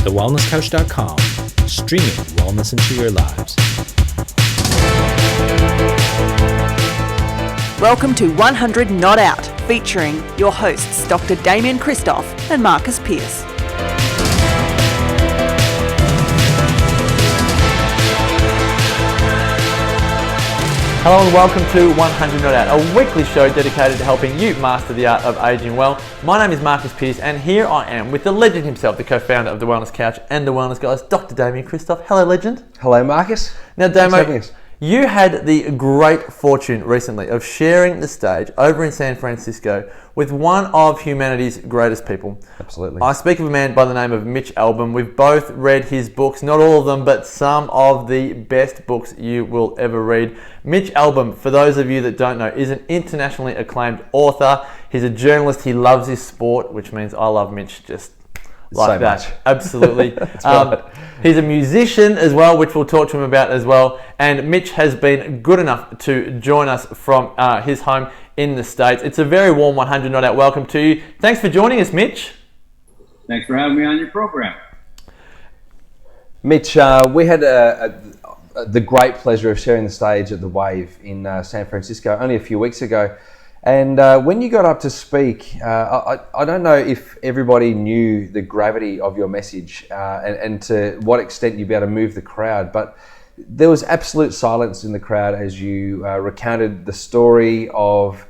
thewellnesscouch.com, streaming wellness into your lives. Welcome to 100 Not Out, featuring your hosts Dr. Damien Christoph and Marcus Pearce. Hello and welcome to 100 Not Out, a weekly show dedicated to helping you master the art of aging well. My name is Marcus Pearce and here I am with the legend himself, the co-founder of The Wellness Couch and The Wellness Guys, Dr. Damien Christoph. Hello, legend. Hello, Marcus. Now, Damo, you had the great fortune recently of sharing the stage over in San Francisco with one of humanity's greatest people. Absolutely. I speak of a man by the name of Mitch Albom. We've both read his books, not all of them, but some of the best books you will ever read. Mitch Albom, for those of you that don't know, is an internationally acclaimed author. He's a journalist. He loves his sport, which means I love Mitch just like so that. Much. Absolutely. Right. He's a musician as well, which we'll talk to him about as well. And Mitch has been good enough to join us from his home in the States. It's a very warm 100 Not Out welcome to you. Thanks for joining us, Mitch. Thanks for having me on your program. Mitch, we had the great pleasure of sharing the stage at the Wave in San Francisco only a few weeks ago. And when you got up to speak, I don't know if everybody knew the gravity of your message and to what extent you'd be able to move the crowd, but there was absolute silence in the crowd as you recounted the story of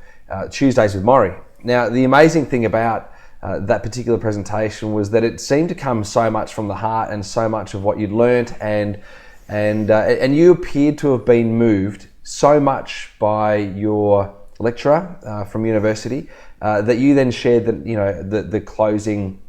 Tuesdays with Morrie. Now, the amazing thing about that particular presentation was that it seemed to come so much from the heart and so much of what you'd learnt, and you appeared to have been moved so much by your lecturer from university that you then shared the closing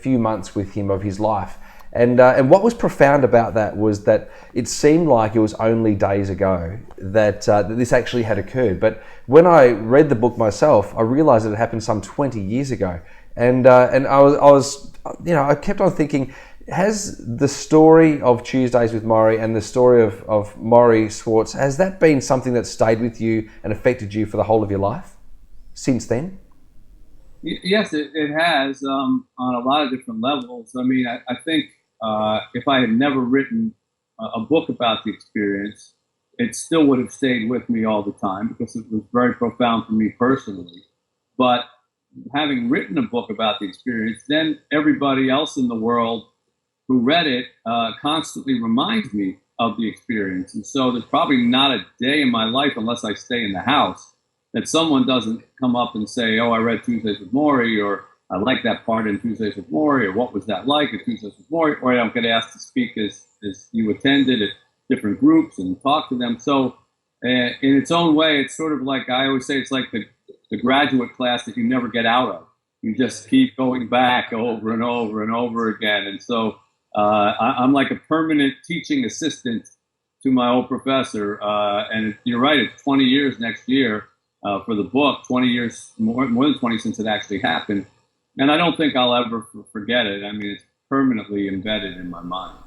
few months with him of his life, and what was profound about that was that it seemed like it was only days ago that this actually had occurred. But when I read the book myself, I realized it happened some 20 years ago, and I kept on thinking, has the story of Tuesdays with Morrie and the story of Morrie Swartz, has that been something that stayed with you and affected you for the whole of your life since then? Yes, it has on a lot of different levels. I mean, I think if I had never written a book about the experience, it still would have stayed with me all the time because it was very profound for me personally. But having written a book about the experience, then everybody else in the world who read it constantly reminds me of the experience. And so there's probably not a day in my life, unless I stay in the house, that someone doesn't come up and say, oh, I read Tuesdays with Morrie, or I like that part in Tuesdays with Morrie, or what was that like at Tuesdays with Morrie, or I don't get asked to speak as you attended at different groups and talk to them. So in its own way, it's sort of like, I always say, it's like the graduate class that you never get out of. You just keep going back over and over and over again. And so I'm like a permanent teaching assistant to my old professor. And you're right, it's 20 years next year for the book, 20 years, more than 20 since it actually happened. And I don't think I'll ever forget it. I mean, it's permanently embedded in my mind.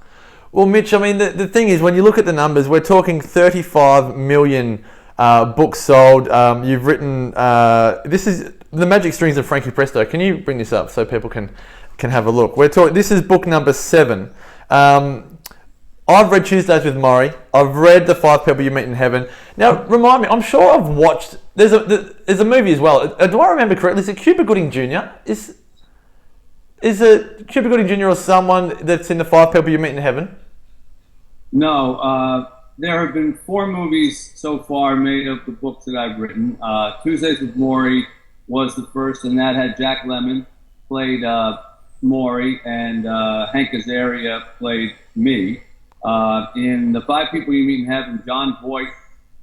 Well, Mitch, I mean, the thing is, when you look at the numbers, we're talking 35 million books sold. You've written, this is The Magic Strings of Frankie Presto. Can you bring this up so people can have a look? This is book number 7. I've read Tuesdays with Morrie. I've read The 5 People You Meet in Heaven. Now, remind me, I'm sure I've watched, there's a movie as well. Do I remember correctly? Is it Cuba Gooding Jr.? Is it Cuba Gooding Jr. or someone that's in The 5 People You Meet in Heaven? No, there have been 4 movies so far made of the books that I've written. Tuesdays with Morrie was the first, and that had Jack Lemmon played Morrie, and Hank Azaria played me. In The 5 People You Meet in Heaven, John Voight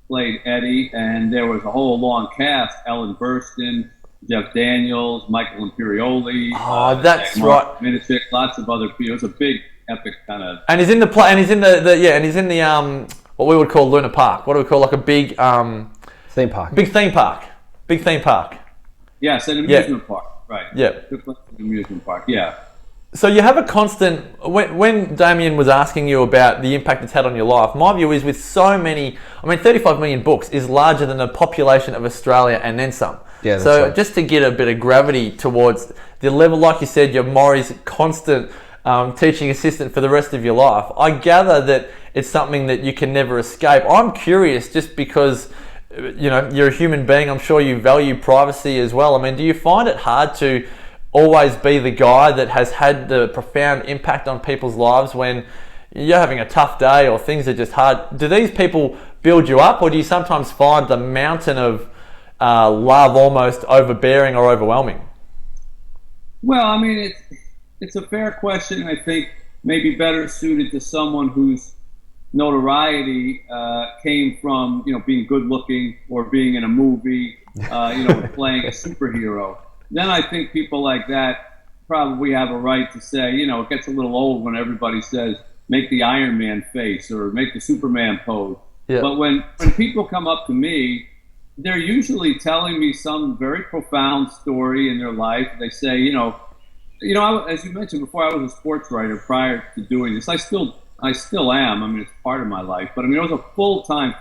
played Eddie, and there was a whole long cast: Ellen Burstyn, Jeff Daniels, Michael Imperioli. That's right. Minisic, lots of other people. It was a big, epic kind of. And he's in the play, and he's in the what we would call Luna Park. What do we call, like a big theme park? Big theme park. Big theme park. Yes, an amusement park. Right. Yeah. Amusement park. Yeah. So you have a constant, when Damien was asking you about the impact it's had on your life, my view is with so many, 35 million books is larger than the population of Australia and then some. Yeah, that's so right. Just to get a bit of gravity towards the level, like you said, your Morrie's constant teaching assistant for the rest of your life. I gather that it's something that you can never escape. I'm curious, just because you're a human being, I'm sure you value privacy as well. I mean, do you find it hard to always be the guy that has had the profound impact on people's lives when you're having a tough day or things are just hard? Do these people build you up, or do you sometimes find the mountain of love almost overbearing or overwhelming? Well, I mean, it's a fair question. I think maybe better suited to someone whose notoriety came from being good looking or being in a movie, playing a superhero. Then I think people like that probably have a right to say, it gets a little old when everybody says, make the Iron Man face or make the Superman pose. Yeah. But when people come up to me, they're usually telling me some very profound story in their life. They say, as you mentioned before, I was a sports writer prior to doing this. I still am. I mean, it's part of my life. But I mean, I was a full-time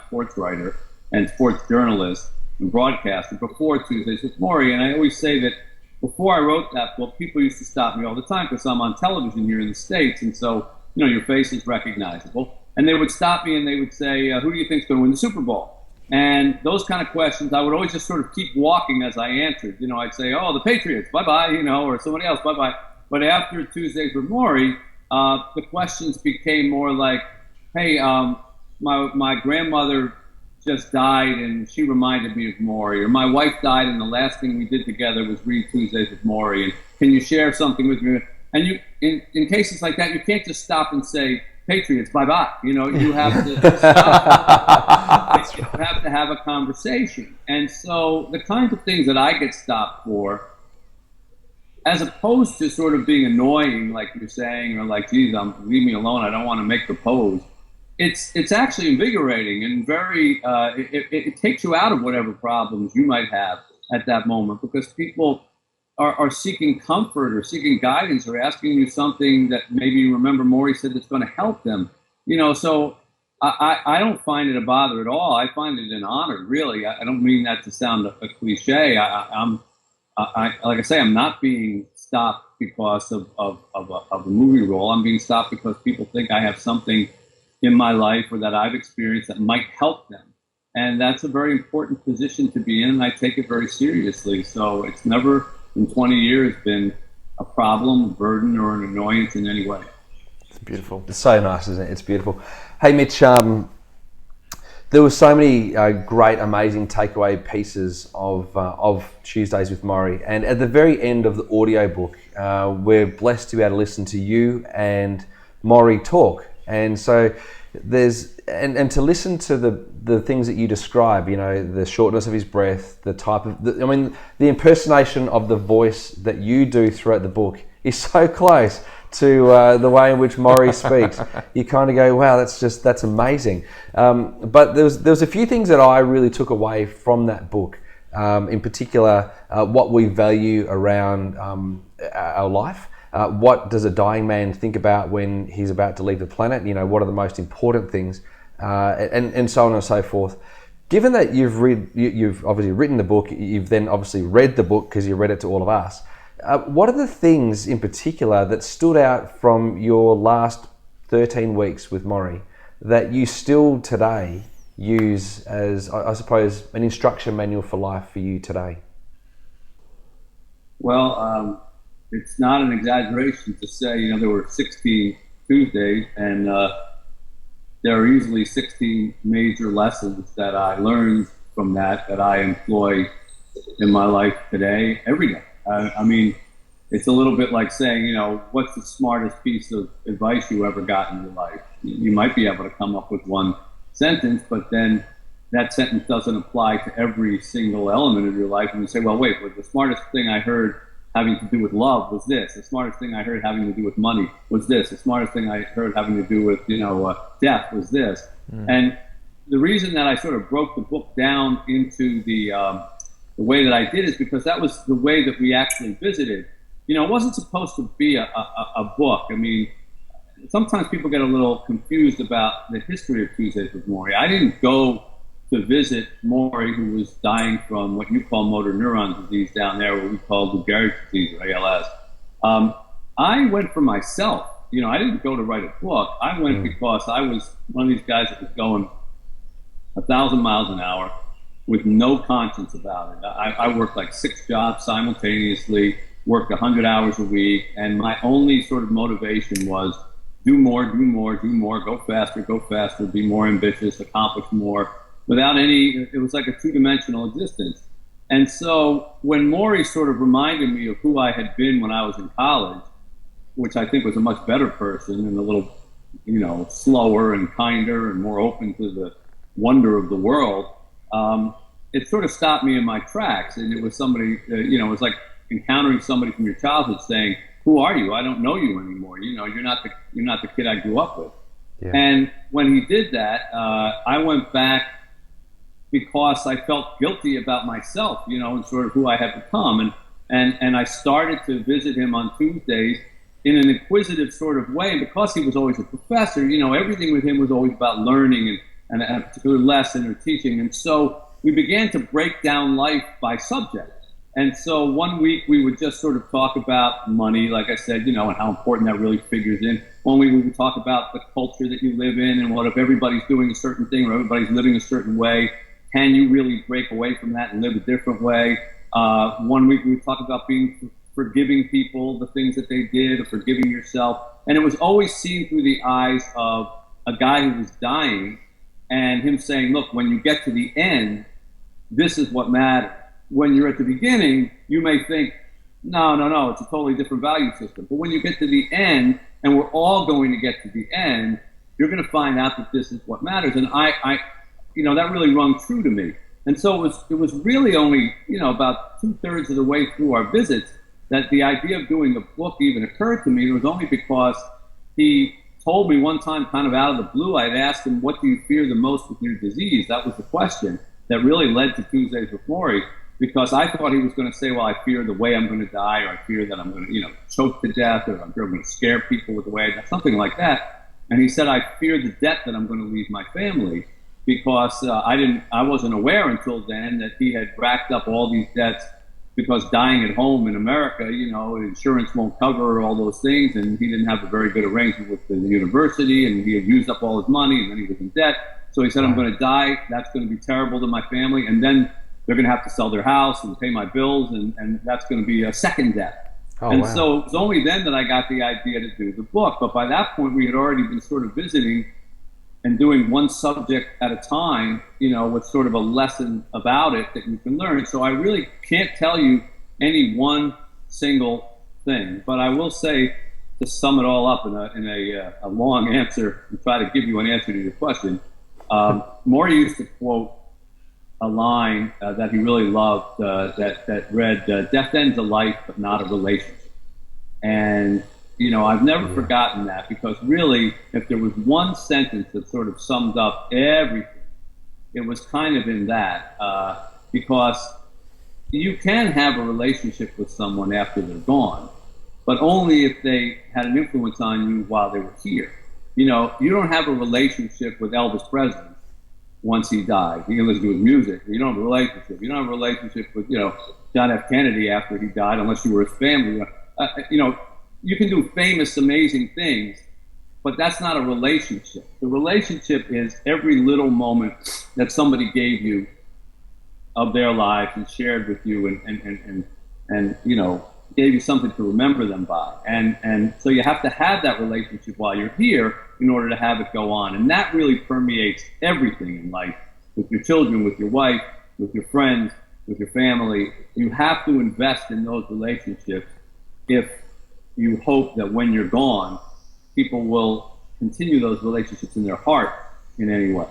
sports writer and sports journalist and broadcaster before Tuesdays with Morrie. And I always say that before I wrote that book, people used to stop me all the time because I'm on television here in the States. And so, your face is recognizable. And they would stop me and they would say, who do you think is going to win the Super Bowl? And those kind of questions, I would always just sort of keep walking as I answered. I'd say, oh, the Patriots, bye-bye, or somebody else, bye-bye. But after Tuesdays with Morrie, the questions became more like, hey, my grandmother just died and she reminded me of Morrie, or my wife died and the last thing we did together was read Tuesdays with Morrie, and can you share something with me? And you, in cases like that, you can't just stop and say, Patriots, bye-bye. You have to stop. You have to have a conversation. And so the kinds of things that I get stopped for, as opposed to sort of being annoying, like you're saying, or like, geez, leave me alone, I don't want to make the pose. It's actually invigorating and very, it takes you out of whatever problems you might have at that moment, because people are seeking comfort or seeking guidance or asking you something that maybe you remember Morrie said that's going to help them. So I don't find it a bother at all. I find it an honor, really. I don't mean that to sound a cliche. Like I say, I'm not being stopped because of a movie role. I'm being stopped because people think I have something in my life or that I've experienced that might help them. And that's a very important position to be in, and I take it very seriously. So it's never in 20 years been a problem, a burden, or an annoyance in any way. It's beautiful. It's so nice, isn't it? It's beautiful. Hey, Mitch, there were so many great, amazing takeaway pieces of Tuesdays with Morrie. And at the very end of the audiobook, we're blessed to be able to listen to you and Morrie talk. And so and to listen to the things that you describe, the shortness of his breath, the type of, the impersonation of the voice that you do throughout the book is so close to the way in which Morrie speaks. You kind of go, wow, that's amazing. But there was a few things that I really took away from that book. In particular, what we value around our life. What does a dying man think about when he's about to leave the planet? What are the most important things, and so on and so forth. Given that you've obviously written the book, you've then obviously read the book because you read it to all of us. What are the things in particular that stood out from your last 13 weeks with Morrie that you still today use as, I suppose, an instruction manual for life for you today? Well, it's not an exaggeration to say, there were 16 Tuesdays, and there are easily 16 major lessons that I learned from that I employ in my life today, every day. I mean, it's a little bit like saying, what's the smartest piece of advice you ever got in your life? You might be able to come up with one sentence, but then that sentence doesn't apply to every single element of your life. And you say, well, wait, the smartest thing I heard having to do with love was this. The smartest thing I heard having to do with money was this. The smartest thing I heard having to do with, death was this. And the reason that I sort of broke the book down into the way that I did is because that was the way that we actually visited. It wasn't supposed to be a book. I mean, sometimes people get a little confused about the history of Tuesdays with Morrie. I didn't go to visit Morrie, who was dying from what you call motor neuron disease down there, what we call Lou Gehrig's disease, or ALS. I went for myself. I didn't go to write a book. I went because I was one of these guys that was going 1,000 miles an hour with no conscience about it. I worked like 6 jobs simultaneously, worked 100 hours a week, and my only sort of motivation was do more, go faster, be more ambitious, accomplish more, without it was like a 2-dimensional existence. And so when Morrie sort of reminded me of who I had been when I was in college, which I think was a much better person and a little, slower and kinder and more open to the wonder of the world, it sort of stopped me in my tracks. And it was somebody, it was like encountering somebody from your childhood saying, "Who are you? I don't know you anymore. You're not the kid I grew up with." Yeah. And when he did that, I went back because I felt guilty about myself, and sort of who I had become. And I started to visit him on Tuesdays in an inquisitive sort of way. And because he was always a professor, everything with him was always about learning and a particular lesson or teaching. And so we began to break down life by subject. And so one week we would just sort of talk about money, like I said, and how important that really figures in. One week we would talk about the culture that you live in and what if everybody's doing a certain thing or everybody's living a certain way. Can you really break away from that and live a different way? One week we would talk about forgiving people, the things that they did, or forgiving yourself. And it was always seen through the eyes of a guy who was dying and him saying, look, when you get to the end, this is what matters. When you're at the beginning, you may think, no, it's a totally different value system. But when you get to the end, and we're all going to get to the end, you're going to find out that this is what matters. And I that really rung true to me. And so it was really only, about 2/3 of the way through our visits that the idea of doing a book even occurred to me. It was only because he told me one time, kind of out of the blue, I'd asked him, what do you fear the most with your disease? That was the question that really led to Tuesdays with Morrie, because I thought he was going to say, well, I fear the way I'm going to die, or I fear that I'm going to, choke to death, or I'm going to scare people with the way I die, something like that. And he said, I fear the debt that I'm going to leave my family, because I wasn't aware until then that he had racked up all these debts, because dying at home in America, insurance won't cover all those things, and he didn't have a very good arrangement with the university, and he had used up all his money, and then he was in debt. So he said, I'm going to die. That's going to be terrible to my family, and then they're going to have to sell their house and pay my bills, and that's going to be a second debt. So it was only then that I got the idea to do the book. But by that point, we had already been sort of visiting and doing one subject at a time, with sort of a lesson about it that you can learn. So I really can't tell you any one single thing, but I will say, to sum it all up in a long answer and try to give you an answer to your question, Morrie used to quote a line that he really loved that read, death ends a life, but not a relationship. And I've never forgotten that, because really, if there was one sentence that sort of summed up everything, it was kind of in that, because you can have a relationship with someone after they're gone, but only if they had an influence on you while they were here. You don't have a relationship with Elvis Presley once he died. You can listen to his music. You don't have a relationship. You don't have a relationship with, John F. Kennedy after he died, unless you were his family. You can do famous, amazing things, but that's not a relationship. The relationship is every little moment that somebody gave you of their life and shared with you and gave you something to remember them by. And so you have to have that relationship while you're here in order to have it go on. And that really permeates everything in life, with your children, with your wife, with your friends, with your family. You have to invest in those relationships if you hope that when you're gone, people will continue those relationships in their heart in any way.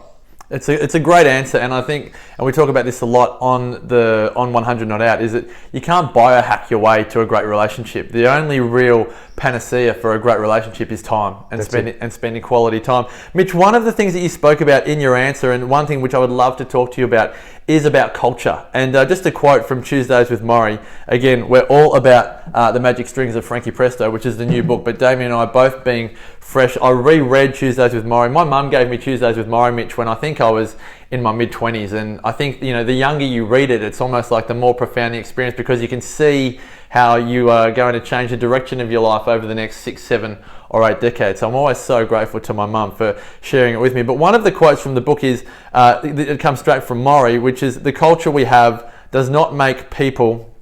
It's a great answer, and I think, and we talk about this a lot on 100 Not Out, is that you can't biohack your way to a great relationship. The only real panacea for a great relationship is time and spending quality time. Mitch, one of the things that you spoke about in your answer, and one thing which I would love to talk to you about, is about culture. And just a quote from Tuesdays with Morrie. Again, we're all about the magic strings of Frankie Presto, which is the new book, but Damien and I both being fresh. I reread Tuesdays with Morrie. My mum gave me Tuesdays with Morrie, Mitch, when I think I was in my mid-20s, and I think the younger you read it, it's almost like the more profound the experience, because you can see how you are going to change the direction of your life over the next 6, 7 or 8 decades. So I'm always so grateful to my mum for sharing it with me. But one of the quotes from the book is, it comes straight from Morrie, which is, the culture we have does not make people,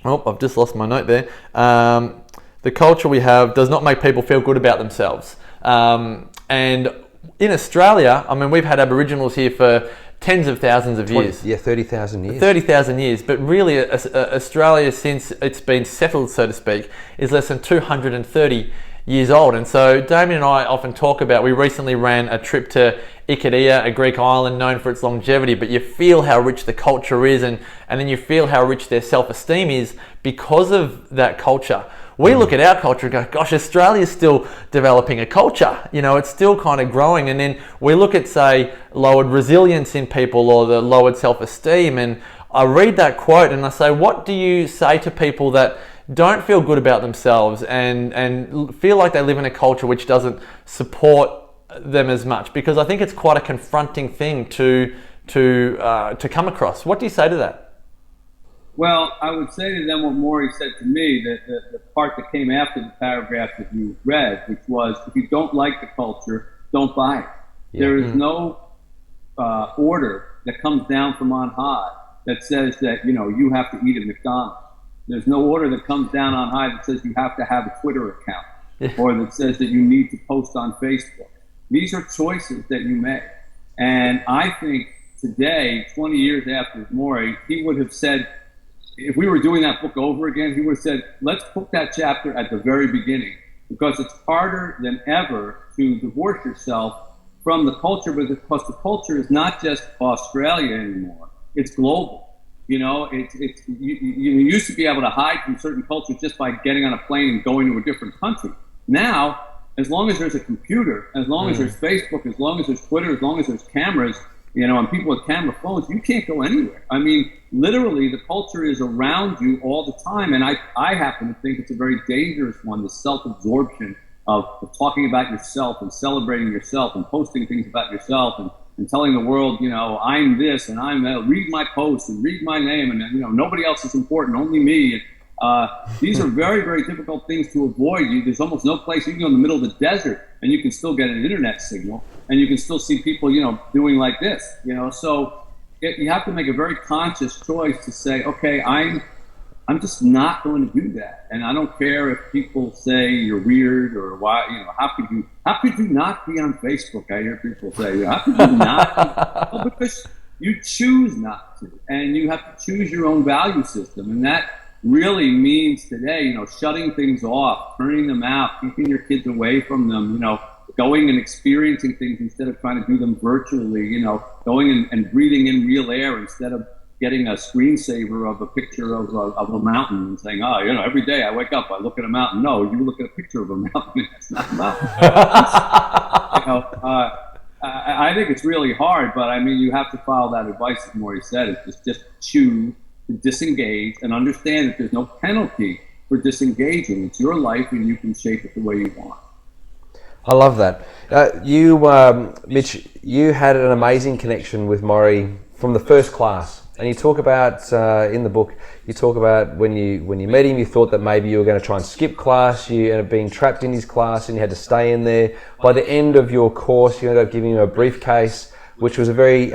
oh, I've just lost my note there. The culture we have does not make people feel good about themselves. And in Australia, I mean, we've had Aboriginals here for tens of thousands of years. 30,000 years. 30,000 years. But really, Australia, since it's been settled, so to speak, is less than 230 years old. And so Damien and I often talk about, we recently ran a trip to Ikaria, a Greek island known for its longevity, but you feel how rich the culture is, and then you feel how rich their self-esteem is because of that culture. We look at our culture and go, gosh, Australia's still developing a culture. You know, it's still kind of growing. And then we look at, say, lowered resilience in people or the lowered self-esteem. And I read that quote and I say, what do you say to people that don't feel good about themselves and feel like they live in a culture which doesn't support them as much? Because I think it's quite a confronting thing to come across. What do you say to that? Well, I would say to them what Morrie said to me, that the part that came after the paragraph that you read, which was, if you don't like the culture, don't buy it. Yeah. There is no order that comes down from on high that says that, you know, you have to eat at McDonald's. There's no order that comes down on high that says you have to have a Twitter account or that says that you need to post on Facebook. These are choices that you make. And I think today, 20 years after Morrie, he would have said, if we were doing that book over again, he would have said, let's put that chapter at the very beginning, because it's harder than ever to divorce yourself from the culture, because the culture is not just Australia anymore. It's global. You know, you used to be able to hide from certain cultures just by getting on a plane and going to a different country. Now, as long as there's a computer, as long as there's Facebook, as long as there's Twitter, as long as there's cameras, you know, and people with camera phones, you can't go anywhere. I mean, literally, the culture is around you all the time. And I happen to think it's a very dangerous one, the self-absorption of talking about yourself and celebrating yourself and posting things about yourself and telling the world, you know, I'm this and I'm that, read my post and read my name, and, you know, nobody else is important, only me. These are very, very difficult things to avoid. There's almost no place. You can go in the middle of the desert and you can still get an internet signal, and you can still see people, you know, doing like this, you know. So you have to make a very conscious choice to say, okay, I'm just not going to do that. And I don't care if people say you're weird or why, you know, how could you not be on Facebook? I hear people say, you know, how could you not? Well, because you choose not to, and you have to choose your own value system. And that really means today, you know, shutting things off, turning them out, keeping your kids away from them, you know, going and experiencing things instead of trying to do them virtually, you know, going and breathing in real air instead of getting a screensaver of a picture of a mountain and saying, oh, you know, every day I wake up, I look at a mountain. No, you look at a picture of a mountain. It's not a mountain. You know, I think it's really hard, but I mean, you have to follow that advice that Morrie said. It's just choose to disengage and understand that there's no penalty for disengaging. It's your life and you can shape it the way you want. I love that. Mitch, you had an amazing connection with Morrie from the first class. And you talk about, in the book, you talk about when you met him, you thought that maybe you were going to try and skip class, you ended up being trapped in his class and you had to stay in there. By the end of your course, you ended up giving him a briefcase, which was a very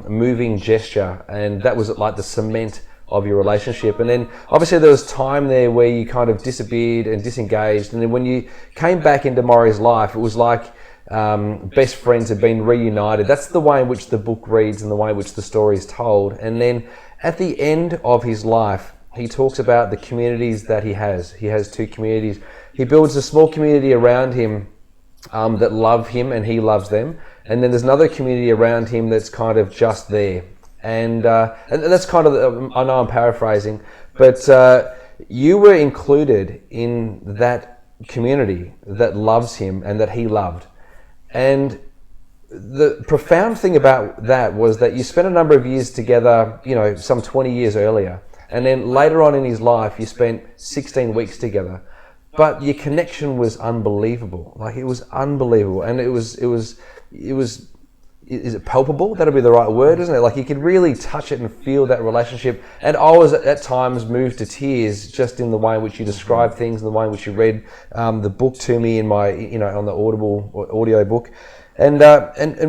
moving gesture. And that was like the cement of your relationship. And then obviously there was time there where you kind of disappeared and disengaged, and then when you came back into Morrie's life, it was like best friends had been reunited. That's the way in which the book reads and the way in which the story is told. And then at the end of his life, he talks about the communities that he has. He has 2 communities. He builds a small community around him that love him and he loves them, and then there's another community around him that's kind of just there. And that's kind of, I know I'm paraphrasing, but you were included in that community that loves him and that he loved. And the profound thing about that was that you spent a number of years together, you know, some 20 years earlier. And then later on in his life, you spent 16 weeks together. But your connection was unbelievable. Like, it was unbelievable. And it was is it palpable? That'll be the right word, isn't it? Like you could really touch it and feel that relationship. And I was at times moved to tears just in the way in which you describe things, and the way in which you read the book to me in my, on the Audible audio book. And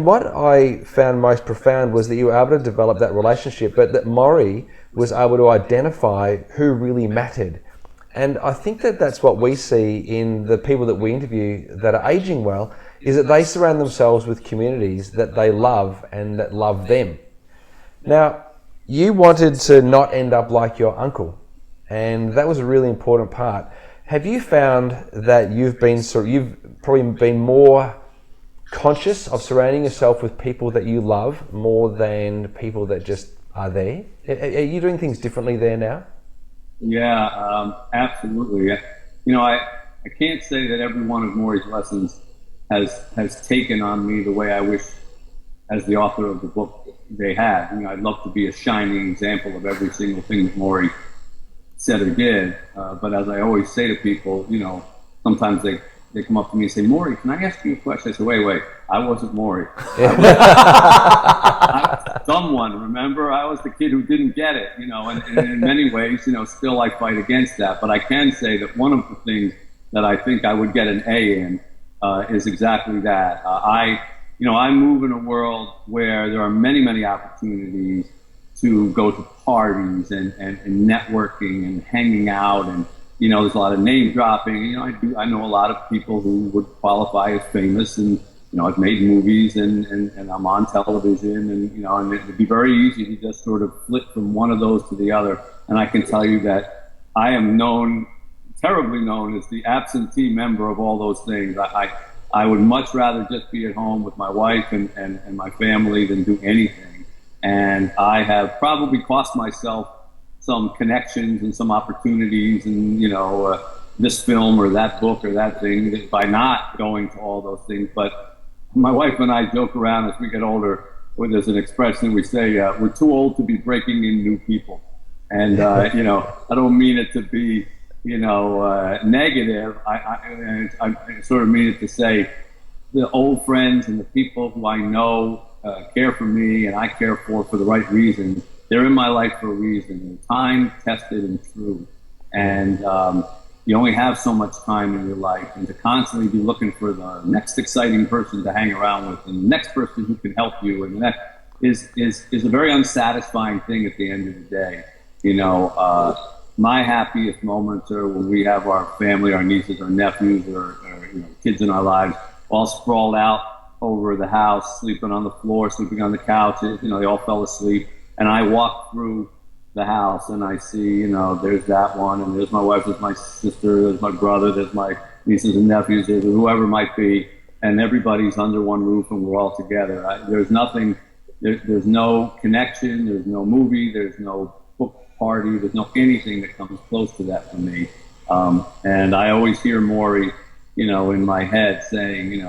what I found most profound was that you were able to develop that relationship, but that Morrie was able to identify who really mattered. And I think that that's what we see in the people that we interview that are aging well, is that they surround themselves with communities that they love and that love them. Now, you wanted to not end up like your uncle, and that was a really important part. Have you found that you've probably been more conscious of surrounding yourself with people that you love more than people that just are there? Are you doing things differently there now? Yeah, absolutely. I can't say that every one of Morrie's lessons has taken on me the way I wish, as the author of the book, they had. I'd love to be a shining example of every single thing that Morrie said or did. But as I always say to people, sometimes they come up to me and say, "Morrie, can I ask you a question?" I say, wait, I wasn't Morrie. I was someone, remember? I was the kid who didn't get it, and in many ways, still I fight against that. But I can say that one of the things that I think I would get an A in is exactly that. I move in a world where there are many, many opportunities to go to parties and networking and hanging out, and there's a lot of name dropping. I know a lot of people who would qualify as famous, and I've made movies and I'm on television, and it would be very easy to just sort of flip from one of those to the other. And I can tell you that I am terribly known as the absentee member of all those things. I would much rather just be at home with my wife and my family than do anything. And I have probably cost myself some connections and some opportunities, and this film or that book or that thing by not going to all those things. But my wife and I joke around as we get older. There's an expression we say: "We're too old to be breaking in new people." And I don't mean it to be negative. I sort of mean it to say the old friends and the people who I know care for me and I care for the right reasons. They're in my life for a reason. They're time tested and true. And you only have so much time in your life, and to constantly be looking for the next exciting person to hang around with and the next person who can help you, and that is a very unsatisfying thing at the end of the day. My happiest moments are when we have our family, our nieces, our nephews, or kids in our lives, all sprawled out over the house, sleeping on the floor, sleeping on the couch. They all fell asleep, and I walk through the house and I see, there's that one, and there's my wife, there's my sister, there's my brother, there's my nieces and nephews, there's whoever it might be, and everybody's under one roof and we're all together. There's nothing, there's no connection, there's no movie, there's no book party, there's no anything that comes close to that for me. And I always hear Morrie, in my head saying,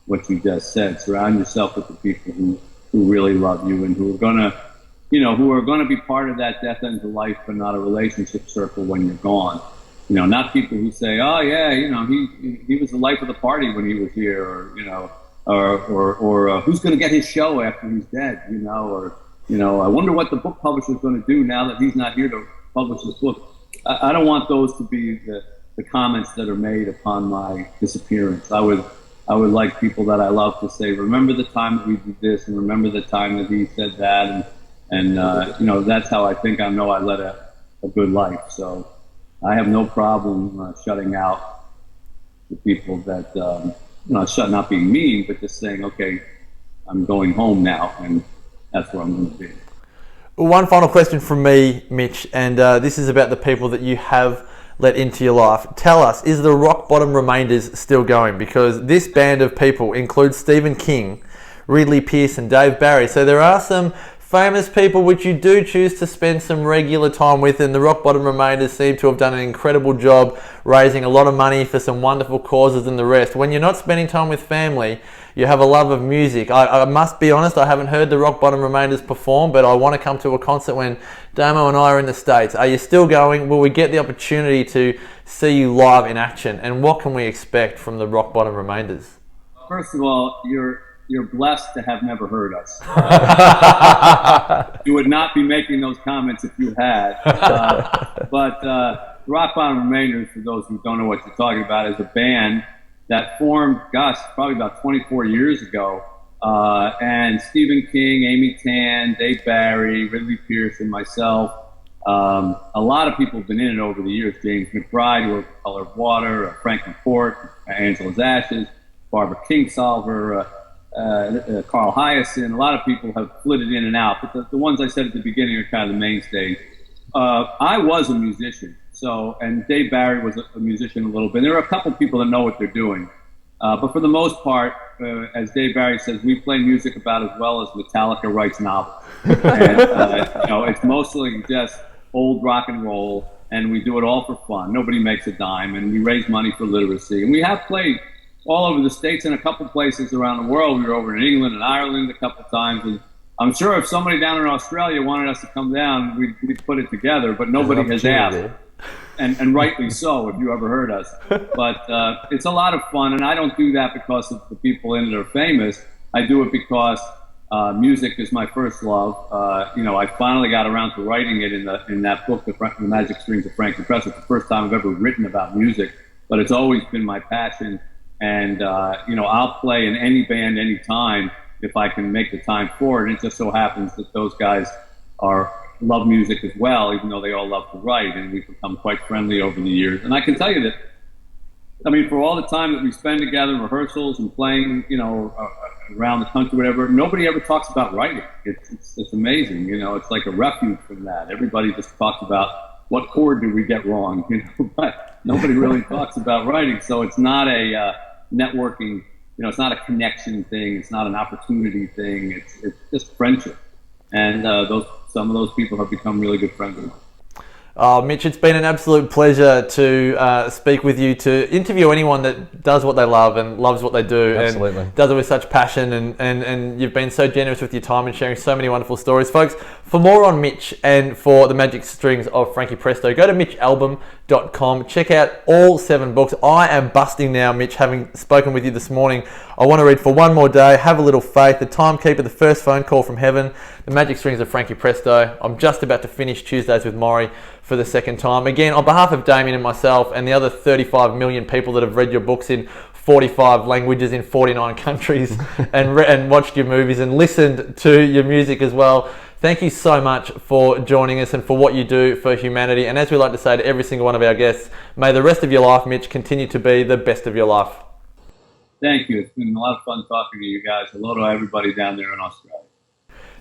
what you just said: surround yourself with the people who really love you and who are going to be part of that death end of life, but not a relationship circle when you're gone. Not people who say, "Oh yeah, he was the life of the party when he was here," or who's going to get his show after he's dead, or I wonder what the book publisher's going to do now that he's not here to publish his book. I don't want those to be the comments that are made upon my disappearance. I would like people that I love to say, "Remember the time that we did this, and remember the time that he said that," and that's how I think I know I led a good life. So I have no problem shutting out the people that, not being mean, but just saying, okay, I'm going home now, and that's where I'm going to be. One final question from me, Mitch, and this is about the people that you have let into your life. Tell us, is the Rock Bottom Remainders still going? Because this band of people includes Stephen King, Ridley Pearson, Dave Barry. So there are some famous people which you do choose to spend some regular time with, and the Rock Bottom Remainders seem to have done an incredible job raising a lot of money for some wonderful causes and the rest. When you're not spending time with family, you have a love of music. I must be honest, I haven't heard the Rock Bottom Remainders perform, but I want to come to a concert when Damo and I are in the States. Are you still going? Will we get the opportunity to see you live in action? And what can we expect from the Rock Bottom Remainders? First of all, you're you're blessed to have never heard us. You would not be making those comments if you had. But Rock Bottom Remainders, for those who don't know what you're talking about, is a band that formed, probably about 24 years ago. And Stephen King, Amy Tan, Dave Barry, Ridley Pierce, and myself. A lot of people have been in it over the years. James McBride, who wrote Color of Water, Frankie Port, Angela's Ashes, Barbara Kingsolver, Carl Hyacin. A lot of people have flitted in and out, but the ones I said at the beginning are kind of the mainstays. I was a musician, and Dave Barry was a musician a little bit. There are a couple people that know what they're doing. But for the most part, as Dave Barry says, we play music about as well as Metallica writes novels. And, it's mostly just old rock and roll, and we do it all for fun. Nobody makes a dime, and we raise money for literacy. And we have played all over the States and a couple places around the world. We were over in England and Ireland a couple times, and I'm sure if somebody down in Australia wanted us to come down, we'd put it together, but nobody has asked. And rightly so, if you ever heard us. But it's a lot of fun, and I don't do that because of the people in it are famous. I do it because music is my first love. I finally got around to writing it in that book, The Magic Strings of Frankie Presto. It's the first time I've ever written about music, but it's always been my passion. And, I'll play in any band, anytime, if I can make the time for it. And it just so happens that those guys love music as well, even though they all love to write, and we've become quite friendly over the years. And I can tell you that, for all the time that we spend together in rehearsals and playing, around the country, whatever, nobody ever talks about writing. It's amazing, it's like a refuge from that. Everybody just talks about what chord did we get wrong, but nobody really talks about writing. So it's not a networking, it's not a connection thing. It's not an opportunity thing. It's just friendship. And some of those people have become really good friends of mine. Oh, Mitch, it's been an absolute pleasure to speak with you, to interview anyone that does what they love and loves what they do. Absolutely. And does it with such passion, and you've been so generous with your time and sharing so many wonderful stories. Folks, for more on Mitch and for the Magic Strings of Frankie Presto, go to mitchalbom.com. Check out all 7 books. I am busting now, Mitch, having spoken with you this morning. I want to read For One More Day, Have a Little Faith, The Timekeeper, The First Phone Call from Heaven, The Magic Strings of Frankie Presto. I'm just about to finish Tuesdays with Morrie for the second time. Again, on behalf of Damien and myself and the other 35 million people that have read your books in 45 languages in 49 countries and watched your movies and listened to your music as well, thank you so much for joining us and for what you do for humanity. And as we like to say to every single one of our guests, may the rest of your life, Mitch, continue to be the best of your life. Thank you. It's been a lot of fun talking to you guys. Hello to everybody down there in Australia.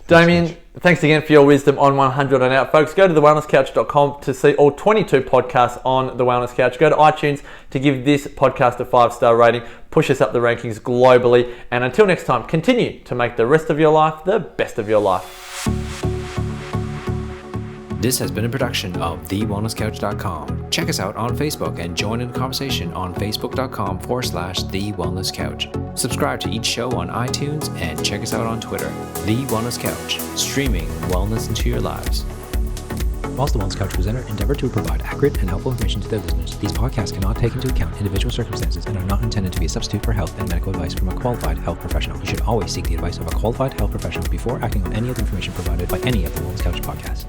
Damien, thanks again for your wisdom on 100 and out. Folks, go to thewellnesscouch.com to see all 22 podcasts on The Wellness Couch. Go to iTunes to give this podcast a 5-star rating. Push us up the rankings globally. And until next time, continue to make the rest of your life the best of your life. This has been a production of TheWellnessCouch.com. Check us out on Facebook and join in the conversation on Facebook.com/The Wellness Couch. Subscribe to each show on iTunes and check us out on Twitter. The Wellness Couch, streaming wellness into your lives. Whilst the Wellness Couch presenter endeavor to provide accurate and helpful information to their listeners, these podcasts cannot take into account individual circumstances and are not intended to be a substitute for health and medical advice from a qualified health professional. You should always seek the advice of a qualified health professional before acting on any of the information provided by any of the Wellness Couch podcasts.